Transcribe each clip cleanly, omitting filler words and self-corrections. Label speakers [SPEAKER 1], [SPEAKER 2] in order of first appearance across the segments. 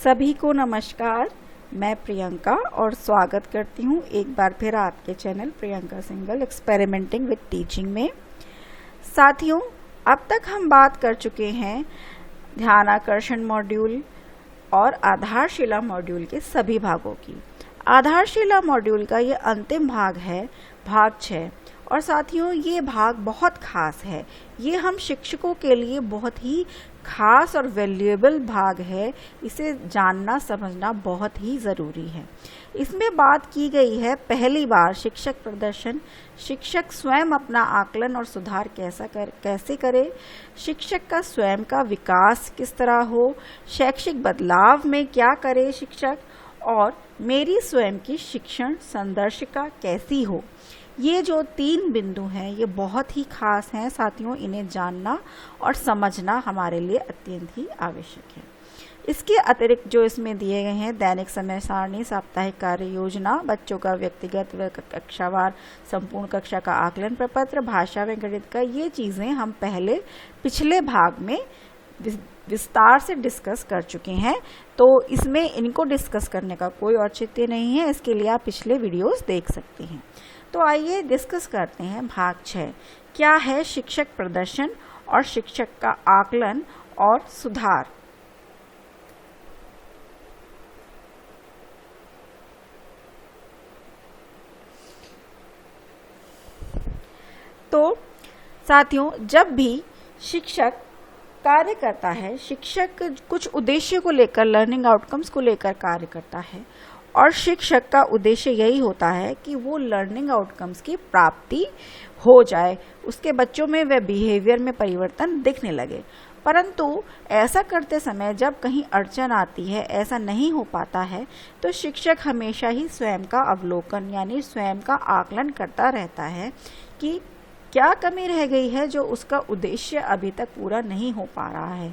[SPEAKER 1] सभी को नमस्कार। मैं प्रियंका और स्वागत करती हूँ एक बार फिर आपके channel Priyanka single experimenting with teaching में। साथियों, अब तक हम बात कर चुके हैं ध्यानाकर्षण मॉड्यूल और आधारशिला मॉड्यूल के सभी भागों की। आधारशिला मॉड्यूल का ये अंतिम भाग है, भाग 6। और साथियों, ये भाग बहुत खास है। ये हम शिक्षकों के लिए बहुत ही खास और वैल्यूएबल भाग है। इसे जानना समझना बहुत ही ज़रूरी है। इसमें बात की गई है पहली बार शिक्षक प्रदर्शन, शिक्षक स्वयं अपना आकलन और सुधार कैसे करे, शिक्षक का स्वयं का विकास किस तरह हो, शैक्षिक बदलाव में क्या करे शिक्षक, और मेरी स्वयं की शिक्षण संदर्शिका कैसी हो। ये जो 3 बिंदु हैं ये बहुत ही खास हैं साथियों। इन्हें जानना और समझना हमारे लिए अत्यंत ही आवश्यक है। इसके अतिरिक्त जो इसमें दिए गए हैं दैनिक समय सारणी, साप्ताहिक कार्य योजना, बच्चों का व्यक्तिगत व कक्षावार संपूर्ण कक्षा का आकलन प्रपत्र, भाषा व गणित का, ये चीज़ें हम पिछले भाग में विस्तार से डिस्कस कर चुके हैं। तो इसमें इनको डिस्कस करने का कोई औचित्य नहीं है। इसके लिए आप पिछले वीडियोस देख सकते हैं। तो आइए डिस्कस करते हैं भाग 6। क्या है शिक्षक प्रदर्शन और शिक्षक का आकलन और सुधार। तो साथियों, जब भी शिक्षक कार्य करता है, शिक्षक कुछ उद्देश्य को लेकर, लर्निंग आउटकम्स को लेकर कार्य करता है, और शिक्षक का उद्देश्य यही होता है कि वो लर्निंग आउटकम्स की प्राप्ति हो जाए, उसके बच्चों में व बिहेवियर में परिवर्तन दिखने लगे। परंतु ऐसा करते समय जब कहीं अड़चन आती है, ऐसा नहीं हो पाता है, तो शिक्षक हमेशा ही स्वयं का अवलोकन यानी स्वयं का आकलन करता रहता है कि क्या कमी रह गई है जो उसका उद्देश्य अभी तक पूरा नहीं हो पा रहा है।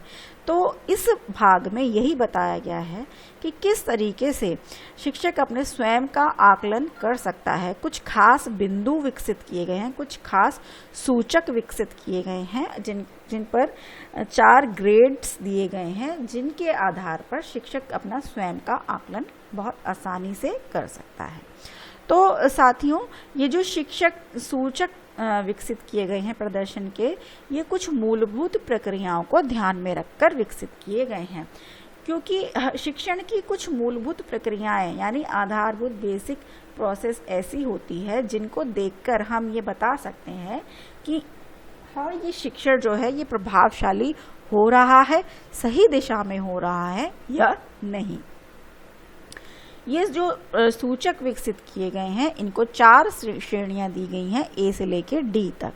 [SPEAKER 1] तो इस भाग में यही बताया गया है कि किस तरीके से शिक्षक अपने स्वयं का आकलन कर सकता है। कुछ खास बिंदु विकसित किए गए हैं, कुछ खास सूचक विकसित किए गए हैं जिन पर 4 ग्रेड्स दिए गए हैं, जिनके आधार पर शिक्षक अपना स्वयं का आकलन बहुत आसानी से कर सकता है। तो साथियों, ये जो शिक्षक सूचक विकसित किए गए हैं प्रदर्शन के, ये कुछ मूलभूत प्रक्रियाओं को ध्यान में रखकर विकसित किए गए हैं। क्योंकि शिक्षण की कुछ मूलभूत प्रक्रियाएं यानी आधारभूत बेसिक प्रोसेस ऐसी होती है जिनको देखकर हम ये बता सकते हैं कि हाँ, ये शिक्षण जो है ये प्रभावशाली हो रहा है, सही दिशा में हो रहा है या नहीं। ये जो सूचक विकसित किए गए हैं, इनको 4 श्रेणियां दी गई हैं, A से लेकर D तक।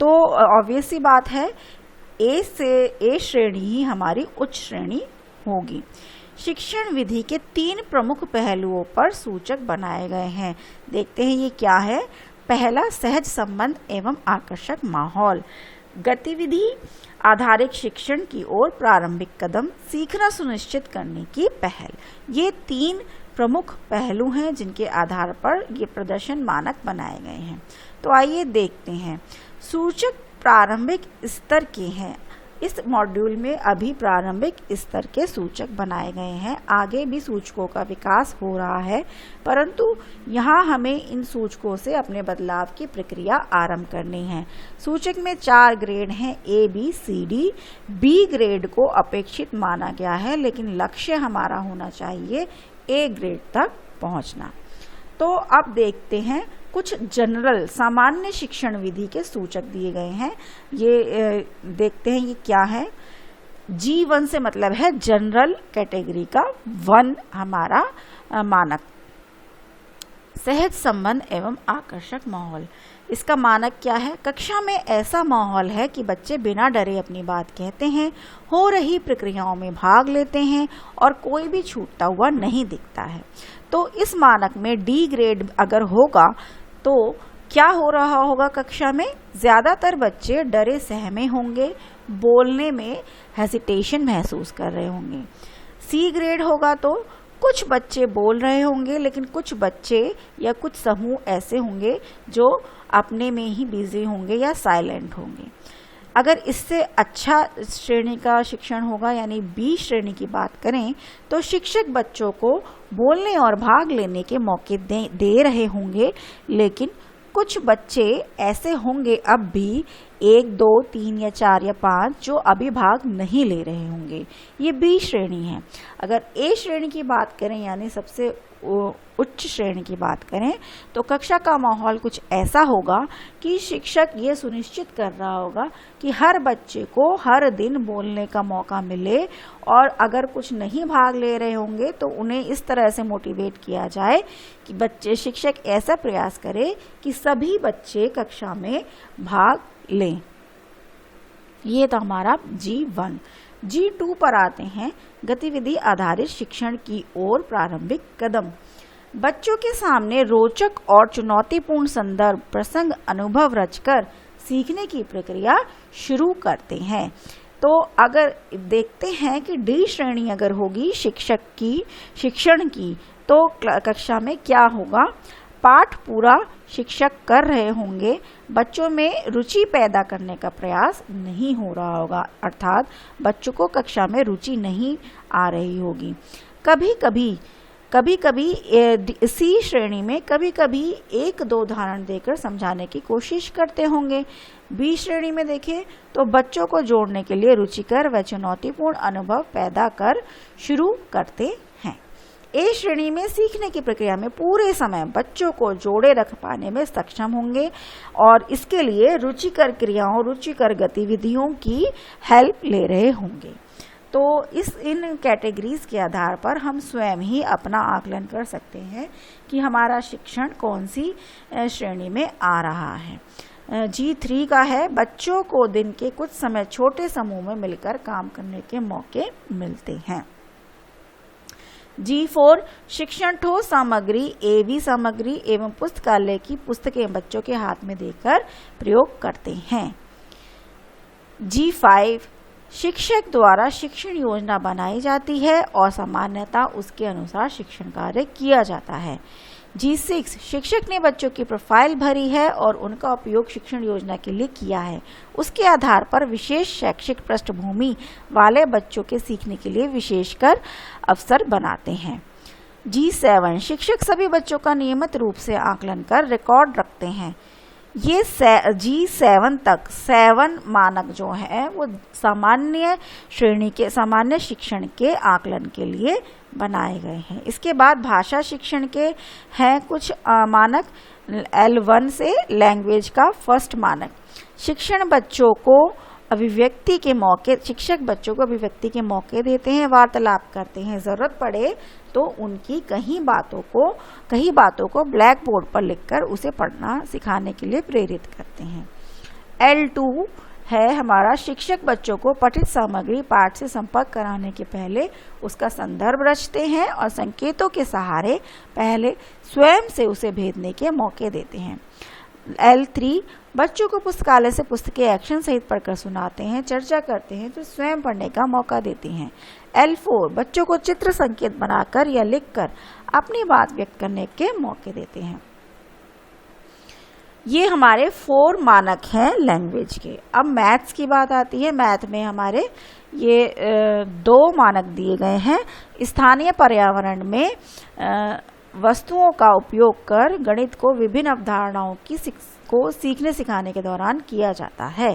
[SPEAKER 1] तो ऑब्वियस सी बात है, A श्रेणी ही हमारी उच्च श्रेणी होगी। शिक्षण विधि के 3 प्रमुख पहलुओं पर सूचक बनाए गए हैं। देखते हैं ये क्या है। पहला, सहज संबंध एवं आकर्षक माहौल। गतिविधि आधारित शिक्षण की ओर प्रारंभिक कदम, सीखना सुनिश्चित करने की पहल। ये 3 प्रमुख पहलू हैं जिनके आधार पर ये प्रदर्शन मानक बनाए गए हैं। तो आइए देखते हैं। सूचक प्रारंभिक स्तर के हैं। इस मॉड्यूल में अभी प्रारंभिक स्तर के सूचक बनाए गए हैं। आगे भी सूचकों का विकास हो रहा है, परंतु यहाँ हमें इन सूचकों से अपने बदलाव की प्रक्रिया आरंभ करनी है। सूचक में 4 ग्रेड हैं, A, B, C, D। B grade को अपेक्षित माना गया है, लेकिन लक्ष्य हमारा होना चाहिए A ग्रेड तक पहुँचना। तो अब देखते हैं कुछ जनरल सामान्य शिक्षण विधि के सूचक दिए गए हैं। ये देखते हैं ये क्या है। G1 से मतलब है जनरल कैटेगरी का 1 हमारा मानक। सहज संबंध एवं आकर्षक माहौल, इसका मानक क्या है। कक्षा में ऐसा माहौल है कि बच्चे बिना डरे अपनी बात कहते हैं, हो रही प्रक्रियाओं में भाग लेते हैं और कोई भी छूटता हुआ नहीं दिखता है। तो इस मानक में D ग्रेड अगर होगा तो क्या हो रहा होगा कक्षा में, ज्यादातर बच्चे डरे सहमे होंगे, बोलने में हेजिटेशन महसूस कर रहे होंगे। C ग्रेड होगा तो कुछ बच्चे बोल रहे होंगे, लेकिन कुछ बच्चे या कुछ समूह ऐसे होंगे जो अपने में ही बिजी होंगे या साइलेंट होंगे। अगर इससे अच्छा श्रेणी का शिक्षण होगा यानी बी श्रेणी की बात करें तो शिक्षक बच्चों को बोलने और भाग लेने के मौके दे रहे होंगे, लेकिन कुछ बच्चे ऐसे होंगे अब भी 1, 2, 3 या 4 या 5 जो अभी भाग नहीं ले रहे होंगे। ये बी श्रेणी है। अगर ए श्रेणी की बात करें यानी सबसे उच्च श्रेणी की बात करें तो कक्षा का माहौल कुछ ऐसा होगा कि शिक्षक ये सुनिश्चित कर रहा होगा कि हर बच्चे को हर दिन बोलने का मौका मिले, और अगर कुछ नहीं भाग ले रहे होंगे तो उन्हें इस तरह से मोटिवेट किया जाए कि शिक्षक ऐसा प्रयास करे कि सभी बच्चे कक्षा में भाग लें। ये तो हमारा G1। G2 पर आते हैं, गतिविधि आधारित शिक्षण की ओर प्रारंभिक कदम। बच्चों के सामने रोचक और चुनौतीपूर्ण संदर्भ, प्रसंग, अनुभव रचकर सीखने की प्रक्रिया शुरू करते हैं। तो अगर देखते हैं कि डी श्रेणी अगर होगी शिक्षण की तो कक्षा में क्या होगा, पाठ पूरा शिक्षक कर रहे होंगे, बच्चों में रुचि पैदा करने का प्रयास नहीं हो रहा होगा, अर्थात बच्चों को कक्षा में रुचि नहीं आ रही होगी। कभी कभी सी श्रेणी में कभी कभी 1-2 उदाहरण देकर समझाने की कोशिश करते होंगे। बी श्रेणी में देखें तो बच्चों को जोड़ने के लिए रुचिकर व चुनौतीपूर्ण अनुभव पैदा कर शुरू करते हैं। ए श्रेणी में सीखने की प्रक्रिया में पूरे समय बच्चों को जोड़े रख पाने में सक्षम होंगे और इसके लिए रुचिकर क्रियाओं, रुचिकर गतिविधियों की हेल्प ले रहे होंगे। तो इन कैटेगरीज के आधार पर हम स्वयं ही अपना आकलन कर सकते हैं कि हमारा शिक्षण कौन सी श्रेणी में आ रहा है। G3 का है, बच्चों को दिन के कुछ समय छोटे समूह में मिलकर काम करने के मौके मिलते हैं। G4 शिक्षण ठोस सामग्री, AV सामग्री एवं पुस्तकालय की पुस्तकें बच्चों के हाथ में देकर प्रयोग करते हैं। G5 शिक्षक द्वारा शिक्षण योजना बनाई जाती है और सामान्यतः उसके अनुसार शिक्षण कार्य किया जाता है। G6 शिक्षक ने बच्चों की प्रोफाइल भरी है और उनका उपयोग शिक्षण योजना के लिए किया है। उसके आधार पर विशेष शैक्षिक पृष्ठभूमि वाले बच्चों के सीखने के लिए विशेषकर अवसर बनाते हैं। G7 शिक्षक सभी बच्चों का नियमित रूप से आकलन कर रिकॉर्ड रखते हैं। ये G7 तक 7 मानक जो है वो सामान्य श्रेणी के सामान्य शिक्षण के आकलन के लिए बनाए गए हैं। इसके बाद भाषा शिक्षण के हैं कुछ मानक। L1 से लैंग्वेज का फर्स्ट मानक, शिक्षक बच्चों को अभिव्यक्ति के मौके देते हैं, वार्तालाप करते हैं, जरूरत पड़े तो उनकी कई बातों को ब्लैक बोर्ड पर लिखकर उसे पढ़ना सिखाने के लिए प्रेरित करते हैं। L2 है हमारा, शिक्षक बच्चों को पठित सामग्री पाठ से संपर्क कराने के पहले उसका संदर्भ रचते हैं और संकेतों के सहारे पहले स्वयं से उसे भेदने के मौके देते हैं। L3 बच्चों को पुस्तकालय से पुस्तकें एक्शन सहित पढ़कर सुनाते हैं, चर्चा करते हैं, फिर स्वयं पढ़ने का मौका देते हैं। L4 बच्चों को चित्र संकेत बनाकर या लिखकर अपनी बात व्यक्त करने के मौके देते हैं। ये हमारे 4 मानक हैं लैंग्वेज के। अब मैथ्स की बात आती है। मैथ में हमारे ये 2 मानक दिए गए हैं। स्थानीय पर्यावरण में वस्तुओं का उपयोग कर गणित को विभिन्न अवधारणाओं को सीखने सिखाने के दौरान किया जाता है।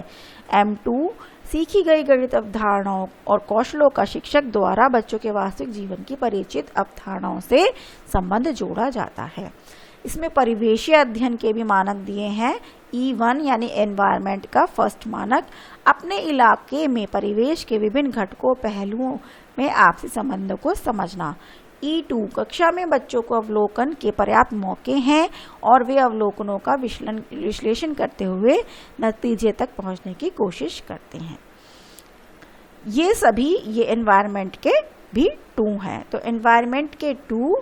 [SPEAKER 1] M2 सीखी गई गणित अवधारणाओं और कौशलों का शिक्षक द्वारा बच्चों के वास्तविक जीवन की परिचित अवधारणाओं से संबंध जोड़ा जाता है। इसमें परिवेशीय अध्ययन के भी मानक दिए हैं। E1 यानी एनवायरनमेंट का फर्स्ट मानक, अपने इलाके में परिवेश के विभिन्न घटकों पहलुओं में आपसी संबंधों को समझना। E2 कक्षा में बच्चों को अवलोकन के पर्याप्त मौके हैं और वे अवलोकनों का विश्लेषण करते हुए नतीजे तक पहुंचने की कोशिश करते हैं। ये एनवायरनमेंट के भी 2 हैं। तो एनवायरनमेंट के 2,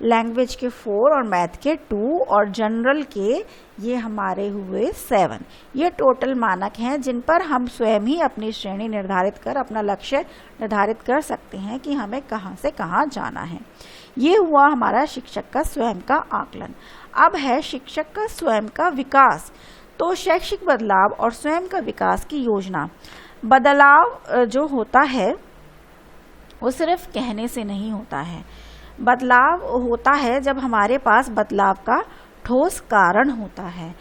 [SPEAKER 1] लैंग्वेज के 4 और मैथ के 2 और जनरल के ये हमारे हुए 7। ये टोटल मानक हैं जिन पर हम स्वयं ही अपनी श्रेणी निर्धारित कर अपना लक्ष्य निर्धारित कर सकते हैं कि हमें कहां से कहां जाना है। ये हुआ हमारा शिक्षक का स्वयं का आकलन। अब है शिक्षक का स्वयं का विकास। तो शैक्षिक बदलाव और स्वयं का विकास की योजना। बदलाव जो होता है वो सिर्फ कहने से नहीं होता है। बदलाव होता है जब हमारे पास बदलाव का ठोस कारण होता है।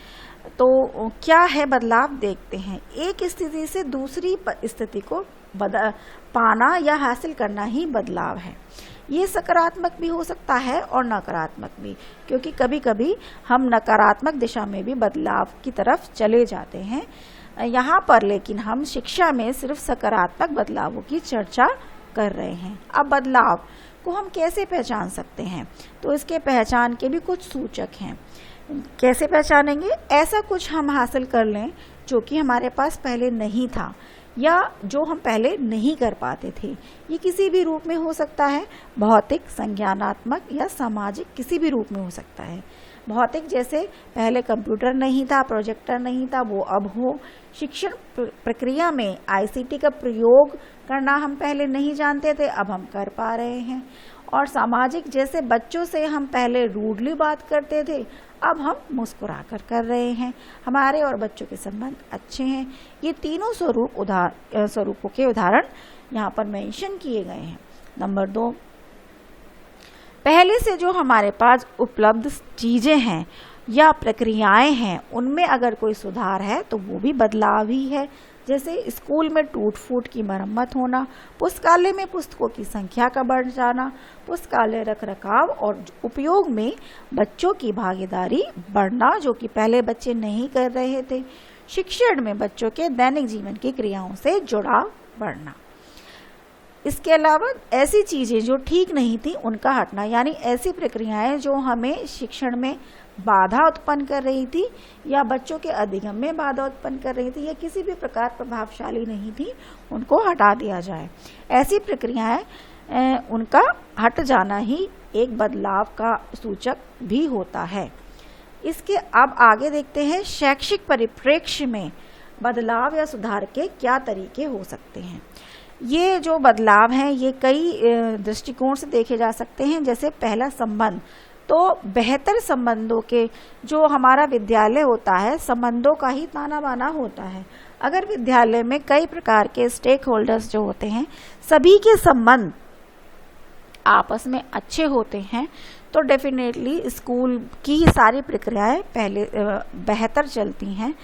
[SPEAKER 1] तो क्या है बदलाव, देखते हैं। एक स्थिति से दूसरी स्थिति को पाना या हासिल करना ही बदलाव है। ये सकारात्मक भी हो सकता है और नकारात्मक भी, क्योंकि कभी कभी हम नकारात्मक दिशा में भी बदलाव की तरफ चले जाते हैं। यहाँ पर लेकिन हम शिक्षा में सिर्फ सकारात्मक बदलावों की चर्चा कर रहे हैं। अब बदलाव को हम कैसे पहचान सकते हैं, तो इसके पहचान के भी कुछ सूचक हैं। कैसे पहचानेंगे? ऐसा कुछ हम हासिल कर लें जो कि हमारे पास पहले नहीं था या जो हम पहले नहीं कर पाते थे। ये किसी भी रूप में हो सकता है, भौतिक, संज्ञानात्मक या सामाजिक, किसी भी रूप में हो सकता है। भौतिक जैसे पहले कंप्यूटर नहीं था, प्रोजेक्टर नहीं था, वो अब हो। शिक्षण प्रक्रिया में आईसीटी का प्रयोग करना हम पहले नहीं जानते थे, अब हम कर पा रहे हैं। और सामाजिक जैसे बच्चों से हम पहले रूडली बात करते थे, अब हम मुस्कुरा कर रहे हैं। हमारे और बच्चों के संबंध अच्छे हैं। ये तीनों स्वरूपों के उदाहरण यहाँ पर मेंशन किए गए हैं। नंबर 2, पहले से जो हमारे पास उपलब्ध चीजें हैं या प्रक्रियाएं हैं, उनमें अगर कोई सुधार है तो वो भी बदलाव ही है। जैसे स्कूल में टूट फूट की मरम्मत होना, पुस्तकालय में पुस्तकों की संख्या का बढ़ जाना, पुस्तकालय रख रखाव और उपयोग में बच्चों की भागीदारी बढ़ना, जो कि पहले बच्चे नहीं कर रहे थे। शिक्षण में बच्चों के दैनिक जीवन की क्रियाओं से जुड़ाव बढ़ना। इसके अलावा ऐसी चीजें जो ठीक नहीं थी उनका हटना, यानी ऐसी प्रक्रियाएं जो हमें शिक्षण में बाधा उत्पन्न कर रही थी या बच्चों के अधिगम में बाधा उत्पन्न कर रही थी या किसी भी प्रकार प्रभावशाली नहीं थी, उनको हटा दिया जाए। ऐसी प्रक्रियाएं उनका हट जाना ही एक बदलाव का सूचक भी होता है। इसके अब आगे देखते हैं शैक्षिक परिप्रेक्ष्य में बदलाव या सुधार के क्या तरीके हो सकते हैं। ये जो बदलाव हैं ये कई दृष्टिकोण से देखे जा सकते हैं। जैसे पहला, संबंध। तो बेहतर संबंधों के जो हमारा विद्यालय होता है, संबंधों का ही ताना बाना होता है। अगर विद्यालय में कई प्रकार के स्टेक होल्डर्स जो होते हैं, सभी के संबंध आपस में अच्छे होते हैं, तो डेफिनेटली स्कूल की सारी प्रक्रियाएं पहले बेहतर चलती हैं।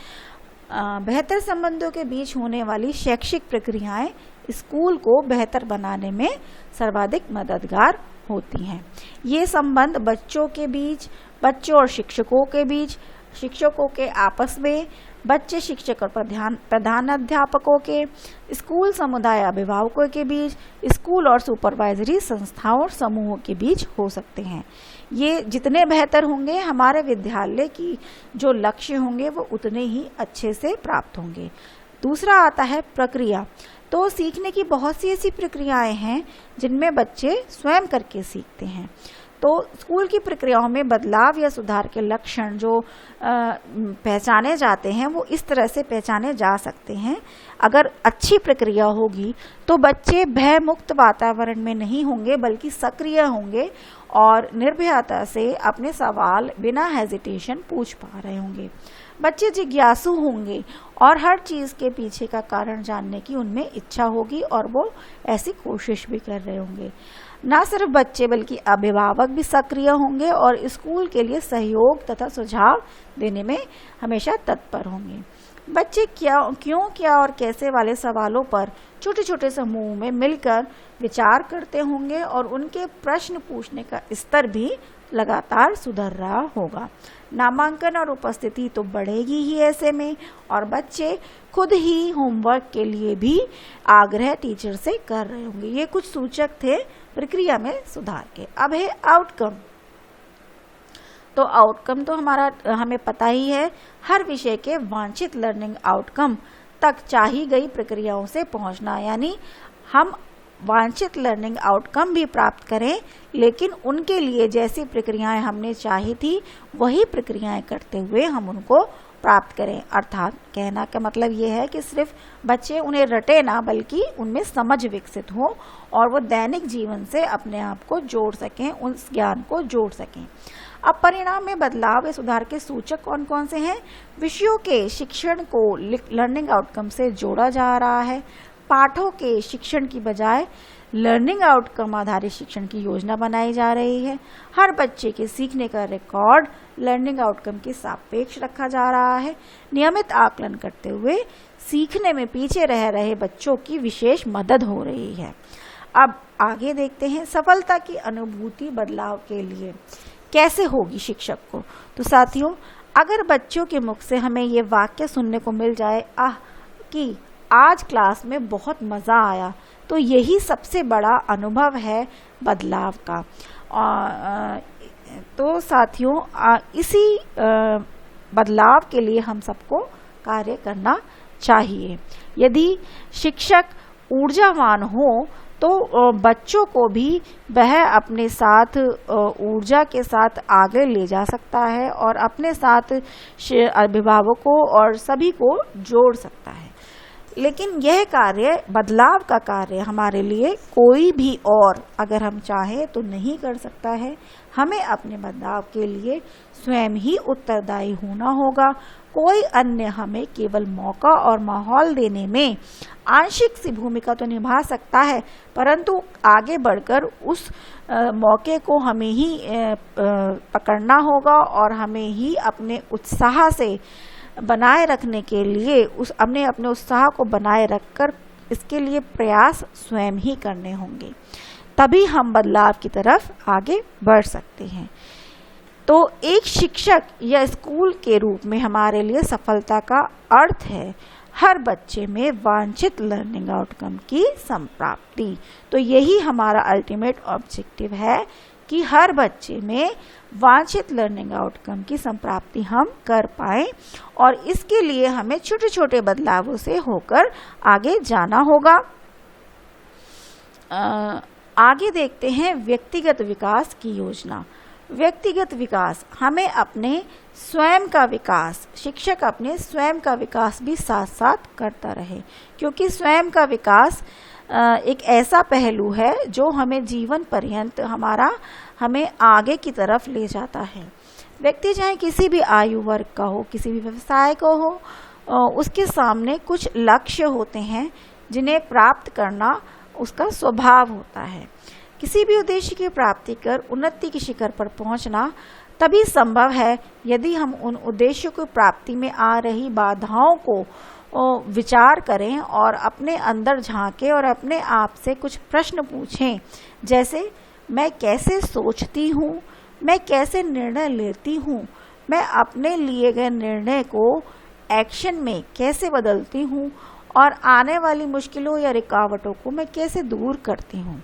[SPEAKER 1] बेहतर संबंधों के बीच होने वाली शैक्षिक प्रक्रियाएं स्कूल को बेहतर बनाने में सर्वाधिक मददगार होती हैं। ये संबंध बच्चों के बीच, बच्चों और शिक्षकों के बीच, शिक्षकों के आपस में, बच्चे शिक्षक और प्रधान अध्यापकों के, स्कूल समुदाय अभिभावकों के बीच, स्कूल और सुपरवाइजरी संस्थाओं और समूहों के बीच हो सकते हैं। ये जितने बेहतर होंगे, हमारे विद्यालय की जो लक्ष्य होंगे वो उतने ही अच्छे से प्राप्त होंगे। दूसरा आता है प्रक्रिया। तो सीखने की बहुत सी ऐसी प्रक्रियाएं हैं जिनमें बच्चे स्वयं करके सीखते हैं। तो स्कूल की प्रक्रियाओं में बदलाव या सुधार के लक्षण जो पहचाने जाते हैं वो इस तरह से पहचाने जा सकते हैं। अगर अच्छी प्रक्रिया होगी तो बच्चे भय मुक्त वातावरण में नहीं होंगे, बल्कि सक्रिय होंगे और निर्भयता से अपने सवाल बिना हेजिटेशन पूछ पा रहे होंगे। बच्चे जिज्ञासु होंगे और हर चीज के पीछे का कारण जानने की उनमें इच्छा होगी और वो ऐसी कोशिश भी कर रहे होंगे। ना सिर्फ बच्चे बल्कि अभिभावक भी सक्रिय होंगे और स्कूल के लिए सहयोग तथा सुझाव देने में हमेशा तत्पर होंगे। बच्चे क्यों क्या और कैसे वाले सवालों पर छोटे छोटे समूह में मिलकर विचार करते होंगे और उनके प्रश्न पूछने का स्तर भी लगातार सुधर रहा होगा। नामांकन और उपस्थिति तो बढ़ेगी ही ऐसे में, और बच्चे खुद ही होमवर्क के लिए भी आग्रह टीचर से कर रहे होंगे। ये कुछ सूचक थे प्रक्रिया में सुधार के। अब है आउटकम। तो आउटकम तो हमें पता ही है, हर विषय के वांछित लर्निंग आउटकम तक चाही गई प्रक्रियाओं से पहुंचना, यानी हम वांछित लर्निंग आउटकम भी प्राप्त करें, लेकिन उनके लिए जैसी प्रक्रियाएं हमने चाही थी वही प्रक्रियाएं करते हुए हम उनको प्राप्त करें। अर्थात कहना का मतलब ये है कि सिर्फ बच्चे उन्हें रटे ना, बल्कि उनमें समझ विकसित हो और वो दैनिक जीवन से अपने आप को जोड़ सकें, उस ज्ञान को जोड़ सकें। अब परिणाम में बदलाव या सुधार के सूचक कौन कौन से हैं? विषयों के शिक्षण को लर्निंग आउटकम से जोड़ा जा रहा है, पाठों के शिक्षण की बजाय लर्निंग आउटकम आधारित शिक्षण की योजना बनाई जा रही है, हर बच्चे के सीखने का रिकॉर्ड लर्निंग आउटकम के सापेक्ष रखा जा रहा है, नियमित आकलन करते हुए सीखने में पीछे रह रहे बच्चों की विशेष मदद हो रही है। अब आगे देखते हैं सफलता की अनुभूति बदलाव के लिए कैसे होगी शिक्षक को। तो साथियों, अगर बच्चों के मुख से हमें ये वाक्य सुनने को मिल जाए कि आज क्लास में बहुत मज़ा आया, तो यही सबसे बड़ा अनुभव है बदलाव का। तो साथियों, इसी बदलाव के लिए हम सबको कार्य करना चाहिए। यदि शिक्षक ऊर्जावान हो तो बच्चों को भी वह अपने साथ ऊर्जा के साथ आगे ले जा सकता है और अपने साथ अभिभावकों और सभी को जोड़ सकता है। लेकिन यह कार्य, बदलाव का कार्य हमारे लिए कोई भी और अगर हम चाहें तो नहीं कर सकता है। हमें अपने बदलाव के लिए स्वयं ही उत्तरदायी होना होगा। कोई अन्य हमें केवल मौका और माहौल देने में आंशिक सी भूमिका तो निभा सकता है, परंतु आगे बढ़कर उस मौके को हमें ही पकड़ना होगा और हमें ही अपने उत्साह से बनाए रखने के लिए अपने उत्साह को बनाए रखकर इसके लिए प्रयास स्वयं ही करने होंगे, तभी हम बदलाव की तरफ आगे बढ़ सकते हैं। तो एक शिक्षक या स्कूल के रूप में हमारे लिए सफलता का अर्थ है हर बच्चे में वांछित लर्निंग आउटकम की संप्राप्ति। तो यही हमारा अल्टीमेट ऑब्जेक्टिव है कि हर बच्चे में वांछित लर्निंग आउटकम की संप्राप्ति हम कर पाएं, और इसके लिए हमें छोटे छोटे बदलावों से होकर आगे जाना होगा। आगे देखते हैं व्यक्तिगत विकास की योजना। व्यक्तिगत विकास, हमें अपने स्वयं का विकास, शिक्षक अपने स्वयं का विकास भी साथ साथ करता रहे, क्योंकि स्वयं का विकास एक ऐसा पहलू है जो हमें जीवन पर्यंत हमें आगे की तरफ ले जाता है। व्यक्ति चाहे किसी भी आयु वर्ग का हो, किसी भी व्यवसाय को हो, उसके सामने कुछ लक्ष्य होते हैं जिन्हें प्राप्त करना उसका स्वभाव होता है। किसी भी उद्देश्य की प्राप्ति कर उन्नति की शिखर पर पहुंचना तभी संभव है यदि हम उन उद्देश्यों की प्राप्ति में आ रही बाधाओं को विचार करें और अपने अंदर झांकें और अपने आप से कुछ प्रश्न पूछें, जैसे मैं कैसे सोचती हूँ, मैं कैसे निर्णय लेती हूँ, मैं अपने लिए गए निर्णय को एक्शन में कैसे बदलती हूँ और आने वाली मुश्किलों या रुकावटों को मैं कैसे दूर करती हूँ।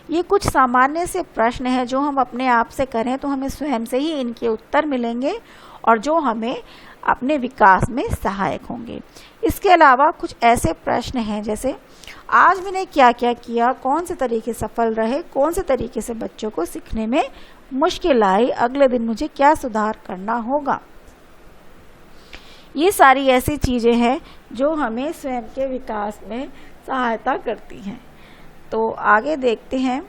[SPEAKER 1] ये कुछ सामान्य से प्रश्न हैं जो हम अपने आप से करें तो हमें स्वयं से ही इनके उत्तर मिलेंगे और जो हमें अपने विकास में सहायक होंगे। इसके अलावा कुछ ऐसे प्रश्न हैं जैसे आज मैंने क्या क्या किया, कौन से तरीके सफल रहे, कौन से तरीके से बच्चों को सीखने में मुश्किल आई, अगले दिन मुझे क्या सुधार करना होगा। ये सारी ऐसी चीजें हैं जो हमें स्वयं के विकास में सहायता करती हैं। तो आगे देखते हैं,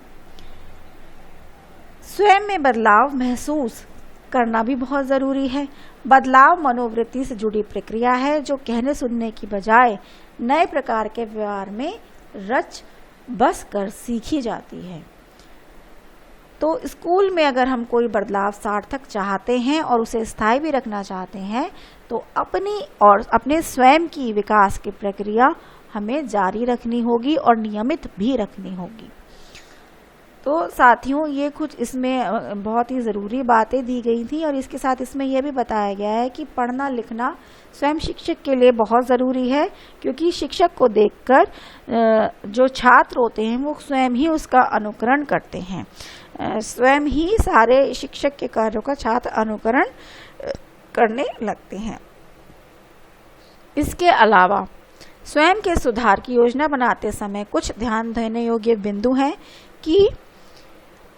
[SPEAKER 1] स्वयं में बदलाव महसूस करना भी बहुत ज़रूरी है। बदलाव मनोवृत्ति से जुड़ी प्रक्रिया है जो कहने सुनने की बजाय नए प्रकार के व्यवहार में रच बस कर सीखी जाती है। तो स्कूल में अगर हम कोई बदलाव सार्थक चाहते हैं और उसे स्थायी भी रखना चाहते हैं तो अपने स्वयं की विकास की प्रक्रिया हमें जारी रखनी होगी और नियमित भी रखनी होगी। तो साथियों, ये कुछ इसमें बहुत ही ज़रूरी बातें दी गई थी और इसके साथ इसमें यह भी बताया गया है कि पढ़ना लिखना स्वयं शिक्षक के लिए बहुत ज़रूरी है, क्योंकि शिक्षक को देखकर जो छात्र होते हैं वो स्वयं ही उसका अनुकरण करते हैं, स्वयं ही सारे शिक्षक के कार्यों का छात्र अनुकरण करने लगते हैं। इसके अलावा स्वयं के सुधार की योजना बनाते समय कुछ ध्यान देने योग्य बिंदु हैं कि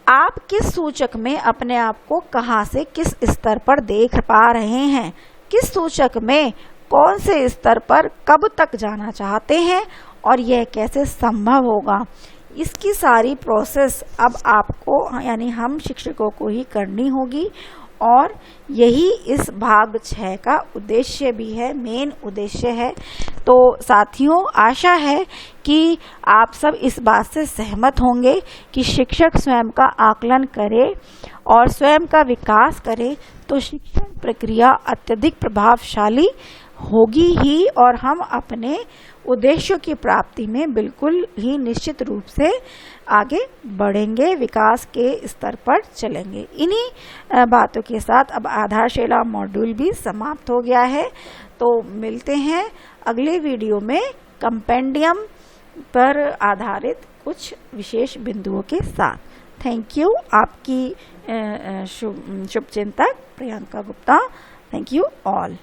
[SPEAKER 1] आप किस सूचक में अपने आप को कहां से किस स्तर पर देख पा रहे हैं, किस सूचक में कौन से स्तर पर कब तक जाना चाहते हैं और यह कैसे संभव होगा। इसकी सारी प्रोसेस अब आपको यानी हम शिक्षकों को ही करनी होगी और यही इस भाग 6 का उद्देश्य भी है, मेन उद्देश्य है। तो साथियों, आशा है कि आप सब इस बात से सहमत होंगे कि शिक्षक स्वयं का आकलन करे और स्वयं का विकास करे तो शिक्षण प्रक्रिया अत्यधिक प्रभावशाली होगी ही, और हम अपने उद्देश्यों की प्राप्ति में बिल्कुल ही निश्चित रूप से आगे बढ़ेंगे, विकास के स्तर पर चलेंगे। इन्हीं बातों के साथ अब आधारशिला मॉड्यूल भी समाप्त हो गया है। तो मिलते हैं अगले वीडियो में कंपेंडियम पर आधारित कुछ विशेष बिंदुओं के साथ। Thank you. आपकी शुभचिंतक Priyanka Gupta. Thank you all.